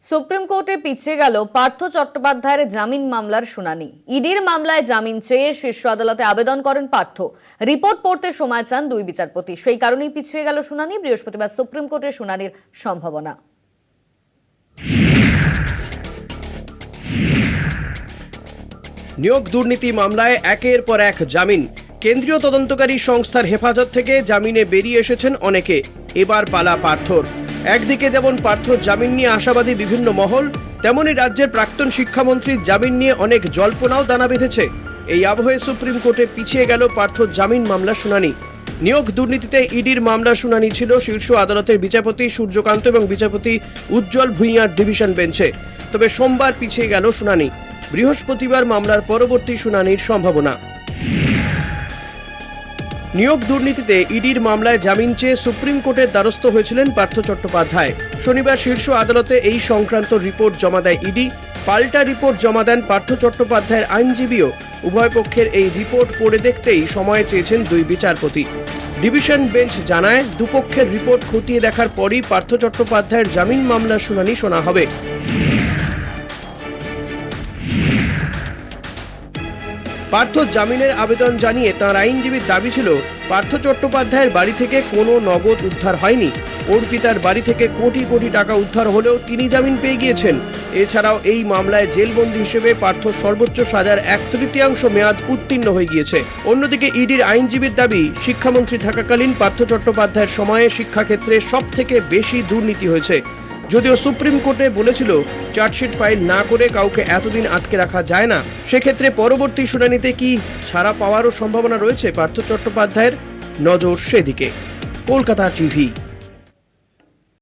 Supreme কোর্টে পিছিয়ে গেল পার্থ চট্টোপাধ্যায়ের জামিন মামলার শুনানি। ইডির মামলায় জামিন চেয়ে শীর্ষ আদালতে আবেদন করেন পার্থ। রিপোর্ট পড়তে সময় চান দুই বিচারপতি। সেই কারণেই পিছিয়ে গেল শুনানি। বৃহস্পতিবার সুপ্রিম কোর্টে শুনানির সম্ভাবনা। নিয়োগ দুর্নীতি মামলায় একের পর এক জামিন। কেন্দ্রীয় তদন্তকারী সংস্থার হেফাজত থেকে জামিনে বেরিয়ে এসেছেন অনেকে। এবার পালা পার্থর। একদিকে যেমন পার্থর জামিন নিয়ে আশাবাদী বিভিন্ন মহল, তেমনি রাজ্যের প্রাক্তন শিক্ষামন্ত্রীর জামিন নিয়ে অনেক জল্পনাও দানা বেঁধেছে। এই আবহে সুপ্রিম কোর্টে পিছিয়ে গেল পার্থর জামিন মামলার শুনানি। নিয়োগ দুর্নীতিতে ইডির মামলার শুনানি ছিল শীর্ষ আদালতের বিচারপতি সূর্যকান্ত এবং বিচারপতি উজ্জ্বল ভূঁইয়ার ডিভিশন বেঞ্চে। তবে সোমবার পিছিয়ে গেল শুনানি। বৃহস্পতিবার মামলার পরবর্তী শুনানির সম্ভাবনা। নিয়োগ দুর্নীতিতে ইডির মামলায় জামিন চেয়ে সুপ্রিম কোর্টের দ্বারস্থ হয়েছিলেন পার্থ চট্টোপাধ্যায়। শনিবার শীর্ষ আদালতে এই সংক্রান্ত রিপোর্ট জমা দেয় ইডি। পাল্টা রিপোর্ট জমা দেন পার্থ চট্টোপাধ্যায়ের আইনজীবীও। উভয় পক্ষের এই রিপোর্ট পড়ে দেখতেই সময় চেয়েছেন দুই বিচারপতি। ডিভিশন বেঞ্চ জানায়, দুপক্ষের রিপোর্ট খতিয়ে দেখার পরই পার্থ চট্টোপাধ্যায়ের জামিন মামলার শুনানি শোনা হবে। পার্থ জামিনের আবেদন জানিয়ে তাঁর আইনজীবীর দাবি ছিল, পার্থ চট্টোপাধ্যায়ের বাড়ি থেকে কোনো নগদ উদ্ধার হয়নি। অর্পিতার বাড়ি থেকে কোটি কোটি টাকা উদ্ধার হলেও তিনি জামিন পেয়ে গিয়েছেন। এছাড়াও এই মামলায় জেলবন্দী হিসেবে পার্থ সর্বোচ্চ সাজার 1/3 মেয়াদ উত্তীর্ণ হয়ে গিয়েছে। অন্যদিকে ইডির আইনজীবীর দাবি, শিক্ষামন্ত্রী থাকাকালীন পার্থ চট্টোপাধ্যায়ের সময়ে শিক্ষাক্ষেত্রে সবথেকে বেশি দুর্নীতি হয়েছে। যদিও সুপ্রিম কোর্টে বলেছিল, চার্জশিট ফাইল না করে কাউকে এতদিন আটকে রাখা যায় না। সেক্ষেত্রে পরবর্তী শুনানিতে কি ছাড়া পাওয়ারও সম্ভাবনা রয়েছে পার্থ চট্টোপাধ্যায়ের? নজর সেদিকে। কলকাতা টিভি।